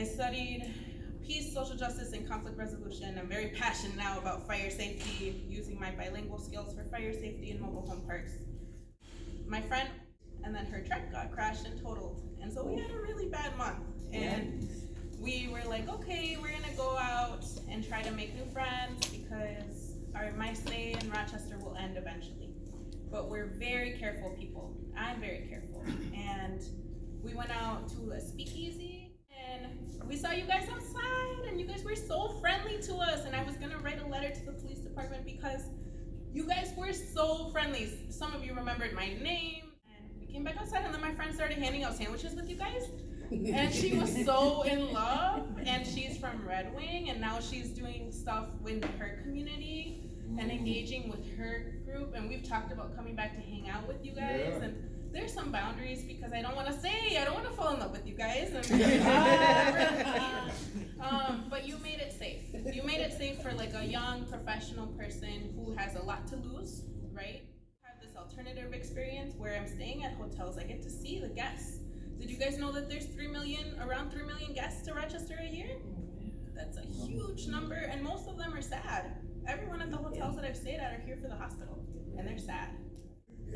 I studied peace, social justice, and conflict resolution. I'm very passionate now about fire safety, using my bilingual skills for fire safety in mobile home parks. My friend, and then her truck got crashed and totaled. And so we had a really bad month. And we were like, okay, we're gonna go out and try to make new friends because my stay in Rochester will end eventually. But we're very careful people. I'm very careful. And we went out to a speakeasy and we saw you guys outside and you guys were so friendly to us. And I was gonna write a letter to the police department because you guys were so friendly. Some of you remembered my name. And we came back outside and then my friend started handing out sandwiches with you guys. And she was so in love, and she's from Red Wing, and now she's doing stuff with her community and engaging with her group, and we've talked about coming back to hang out with you guys, and there's some boundaries because I don't want to fall in love with you guys, and, but you made it safe. You made it safe for like a young professional person who has a lot to lose, right? I have this alternative experience where I'm staying at hotels, I get to see the guests. Did you guys know that there's around 3 million guests to Rochester a year? That's a huge number, and most of them are sad. Everyone at the hotels that I've stayed at are here for the hospital, and they're sad.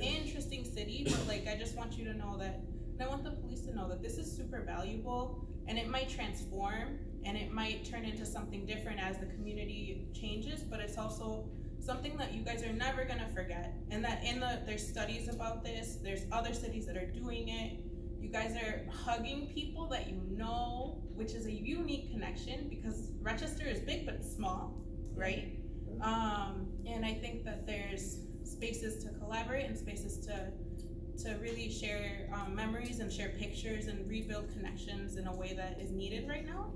Interesting city, but like I just want you to know that, and I want the police to know that this is super valuable, and it might transform, and it might turn into something different as the community changes, but it's also something that you guys are never gonna forget, and that there's studies about this, there's other cities that are doing it. You guys are hugging people that you know, which is a unique connection because Rochester is big but small, right? And I think that there's spaces to collaborate and spaces to really share memories and share pictures and rebuild connections in a way that is needed right now.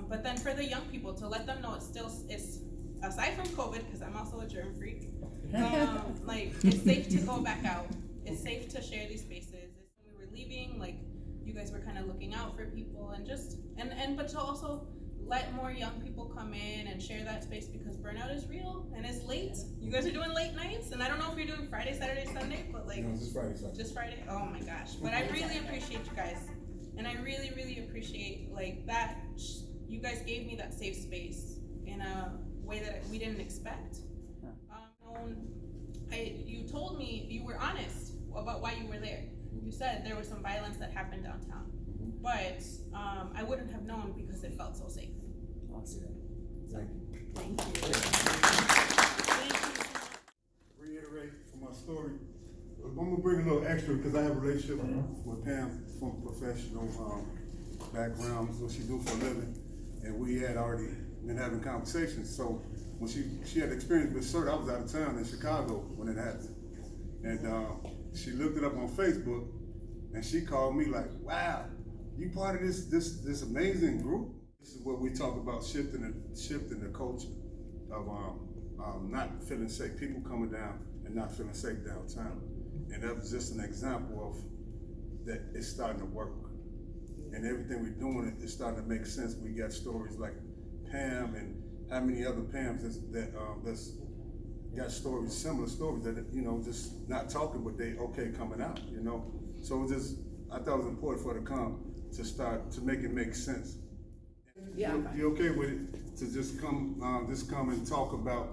But then for the young people, to let them know it's aside from COVID, because I'm also a germ freak, like it's safe to go back out. It's safe to share these spaces. Leaving, like you guys were kind of looking out for people and just but to also let more young people come in and share that space because burnout is real and it's late. You guys are doing late nights, and I don't know if you're doing Friday, Saturday, Sunday, but like no, just Friday, Saturday. Just Friday. Oh my gosh! But I really appreciate you guys, and I really, really appreciate like that. You guys gave me that safe space in a way that we didn't expect. You told me you were honest about why you were there. You said there was some violence that happened downtown, but I wouldn't have known because it felt so safe. Awesome. Thank you. Thank you. Reiterate from my story. I'm gonna bring a little extra because I have a relationship with Pam from professional background, what she do for a living, and we had already been having conversations. So when she had experience with CERT, I was out of town in Chicago when it happened, and she looked it up on Facebook, and she called me like, "Wow, you part of this amazing group." This is what we talk about, shifting the culture of not feeling safe. People coming down and not feeling safe downtown, and that was just an example of that. It's starting to work, and everything we're doing is starting to make sense. We got stories like Pam and how many other Pams that's got stories, similar stories that, you know, just not talking, but they okay coming out, you know. So I thought it was important for her to come to start to make it make sense. Yeah. You okay with it to just come and talk about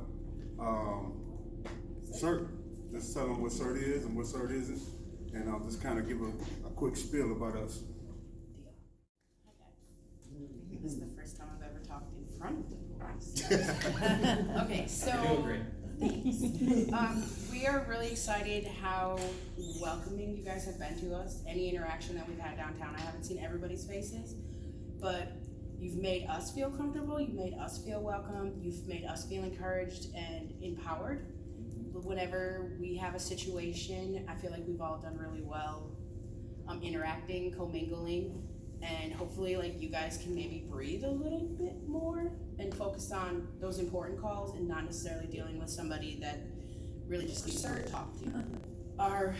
CERT? Just tell them what CERT is and what CERT isn't, and I'll just kind of give a quick spiel about us. This is the first time I've ever talked in front of the police. Okay, so thanks. We are really excited how welcoming you guys have been to us. Any interaction that we've had downtown, I haven't seen everybody's faces, but you've made us feel comfortable, you've made us feel welcome, you've made us feel encouraged and empowered. Whenever we have a situation, I feel like we've all done really well interacting, commingling, and hopefully like you guys can maybe breathe a little bit more and focus on those important calls and not necessarily dealing with somebody that really just needs to talk to you. Our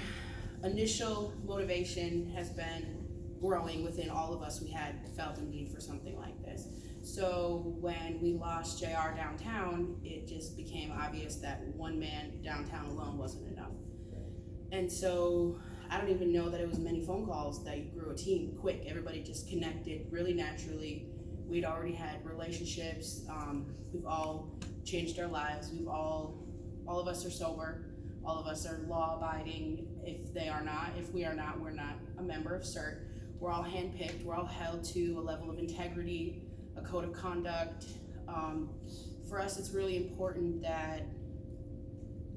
initial motivation has been growing within all of us. We had felt a need for something like this. So when we lost JR downtown, it just became obvious that one man downtown alone wasn't enough. And so I don't even know that it was many phone calls that you grew a team quick. Everybody just connected really naturally. We'd already had relationships. We've all changed our lives. All of us are sober. All of us are law abiding. If we are not, we're not a member of CERT. We're all handpicked. We're all held to a level of integrity, a code of conduct. For us, it's really important that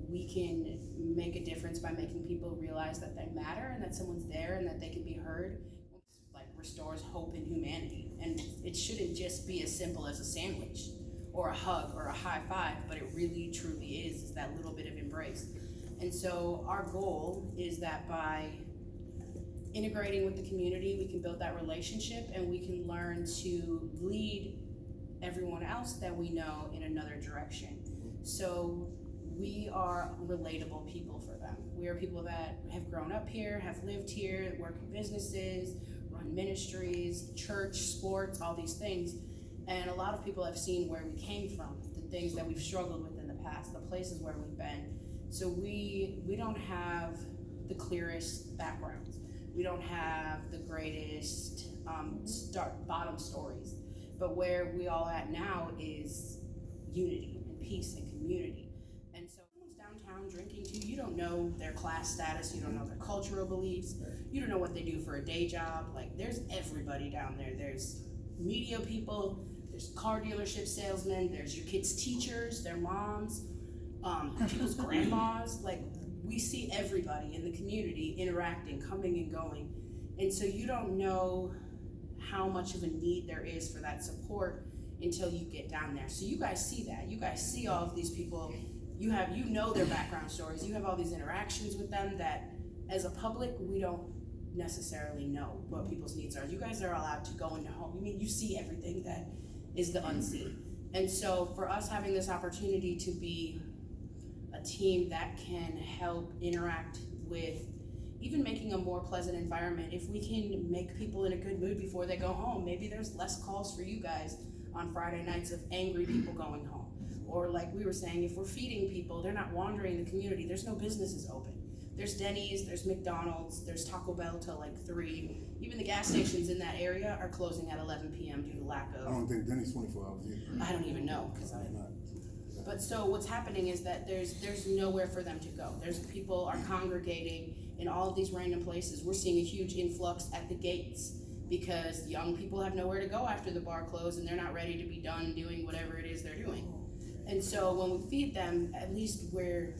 we can make a difference by making people realize that they matter and that someone's there and that they can be heard. Like, restores hope in humanity. And it shouldn't just be as simple as a sandwich or a hug or a high five, but it really truly is that little bit of embrace. And so our goal is that by integrating with the community, we can build that relationship and we can learn to lead everyone else that we know in another direction. So we are relatable people for them. We are people that have grown up here, have lived here, work in businesses, run ministries, church, sports, all these things. And a lot of people have seen where we came from, the things that we've struggled with in the past, the places where we've been. So we don't have the clearest backgrounds. We don't have the greatest bottom stories. But where we all at now is unity and peace and community. And so someone's downtown drinking too, you don't know their class status, you don't know their cultural beliefs, you don't know what they do for a day job. Like, there's everybody down there. There's media people, there's car dealership salesmen, there's your kids' teachers, their moms, people's grandmas. Like, we see everybody in the community interacting, coming and going. And so you don't know how much of a need there is for that support until you get down there. So you guys see that. You guys see all of these people. You know their background stories. You have all these interactions with them that as a public, we don't necessarily know what people's needs are. You guys are allowed to go into home. You see everything that is the unseen. And so for us having this opportunity to be a team that can help interact with even making a more pleasant environment, if we can make people in a good mood before they go home, maybe there's less calls for you guys on Friday nights of angry people going home. Or like we were saying, if we're feeding people, they're not wandering the community, there's no businesses open. There's Denny's, there's McDonald's, there's Taco Bell till like 3. Even the gas stations in that area are closing at 11 p.m. due to lack of... I don't think Denny's 24 hours either. I don't even know, because I'm not. But so what's happening is that there's nowhere for them to go. There's people are congregating in all of these random places. We're seeing a huge influx at the gates because young people have nowhere to go after the bar closed and they're not ready to be done doing whatever it is they're doing. And so when we feed them, at least we're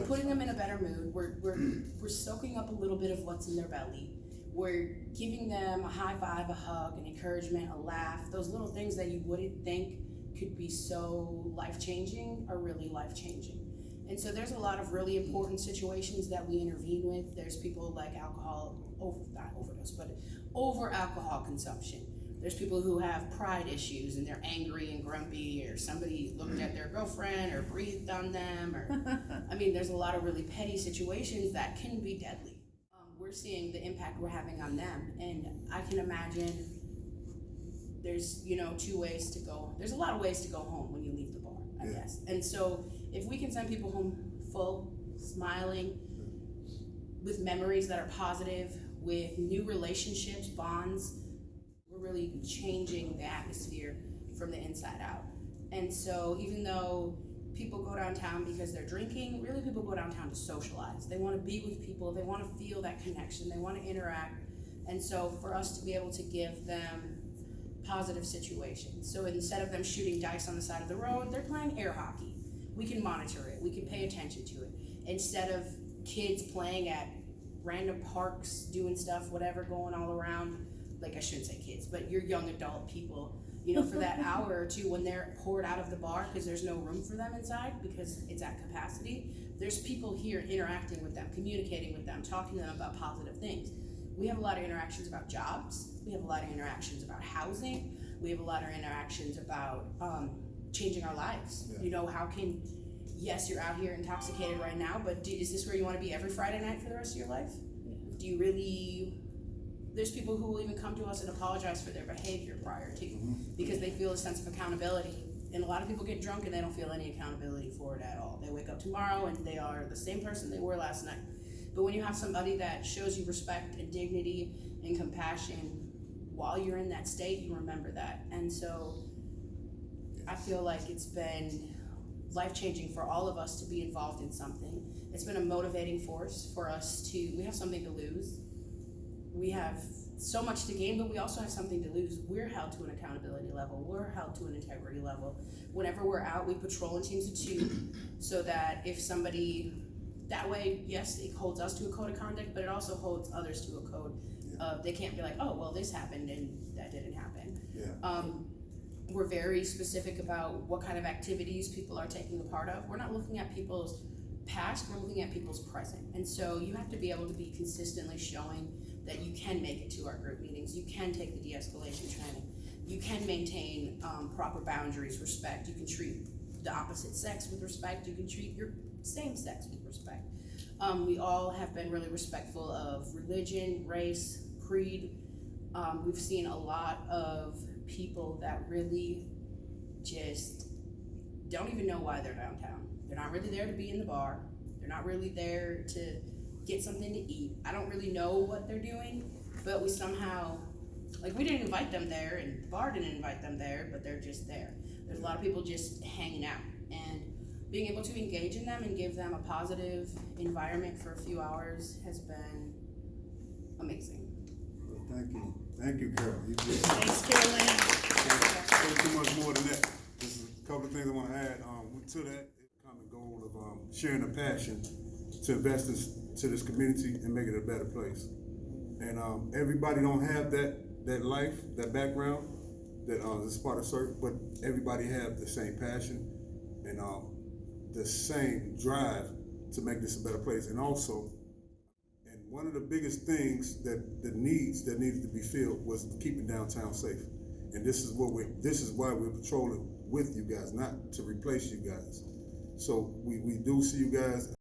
putting them in a better mood. We're soaking up a little bit of what's in their belly. We're giving them a high five, a hug, an encouragement, a laugh. Those little things that you wouldn't think could be so life-changing are really life-changing. And so there's a lot of really important situations that we intervene with. There's people like over alcohol consumption. There's people who have pride issues and they're angry and grumpy, or somebody looked at their girlfriend or breathed on them, or there's a lot of really petty situations that can be deadly. We're seeing the impact we're having on them, and I can imagine there's 2 ways to go. There's a lot of ways to go home when you leave the bar, I guess. And so if we can send people home full, smiling, with memories that are positive, with new relationships, bonds, we're really changing the atmosphere from the inside out. And so even though people go downtown because they're drinking, really people go downtown to socialize. They want to be with people, they want to feel that connection, they want to interact. And so for us to be able to give them positive situations. So instead of them shooting dice on the side of the road, they're playing air hockey. We can monitor it, we can pay attention to it. Instead of kids playing at random parks, doing stuff, whatever, going all around, like I shouldn't say kids, but your young adult people, for that hour or two when they're poured out of the bar because there's no room for them inside because it's at capacity, there's people here interacting with them, communicating with them, talking to them about positive things. We have a lot of interactions about jobs, we have a lot of interactions about housing, we have a lot of interactions about changing our lives. How can, yes, you're out here intoxicated right now, but is this where you want to be every Friday night for the rest of your life? Do you really... There's people who will even come to us and apologize for their behavior prior to, because they feel a sense of accountability. And a lot of people get drunk and they don't feel any accountability for it at all. They wake up tomorrow and they are the same person they were last night. But when you have somebody that shows you respect and dignity and compassion while you're in that state, you remember that. And so I feel like it's been life-changing for all of us to be involved in something. It's been a motivating force for us we have something to lose. We have so much to gain, but we also have something to lose. We're held to an accountability level. We're held to an integrity level. Whenever we're out, we patrol in teams of 2 so that if somebody, that way, yes, it holds us to a code of conduct, but it also holds others to a code of, they can't be like, oh, well, this happened and that didn't happen. Yeah. We're very specific about what kind of activities people are taking a part of. We're not looking at people's past, we're looking at people's present. And so you have to be able to be consistently showing that you can make it to our group meetings, you can take the de-escalation training, you can maintain proper boundaries, respect, you can treat the opposite sex with respect, you can treat your same sex with respect. We all have been really respectful of religion, race, creed. We've seen a lot of people that really just don't even know why they're downtown. They're not really there to be in the bar. They're not really there to get something to eat. I don't really know what they're doing, but we somehow, like, we didn't invite them there and the bar didn't invite them there, but they're just there. There's a lot of people just hanging out, and being able to engage in them and give them a positive environment for a few hours has been amazing. Well, thank you, Carol. You did Thanks, CarolAnn. so much more than that. There's a couple of things I want to add to that common goal of sharing a passion to invest to this community and make it a better place. And everybody don't have that life, that background, that is part of CERT, but everybody have the same passion and the same drive to make this a better place. And also, and one of the biggest things that needed to be filled was keeping downtown safe. And this is why we're patrolling with you guys, not to replace you guys. So we do see you guys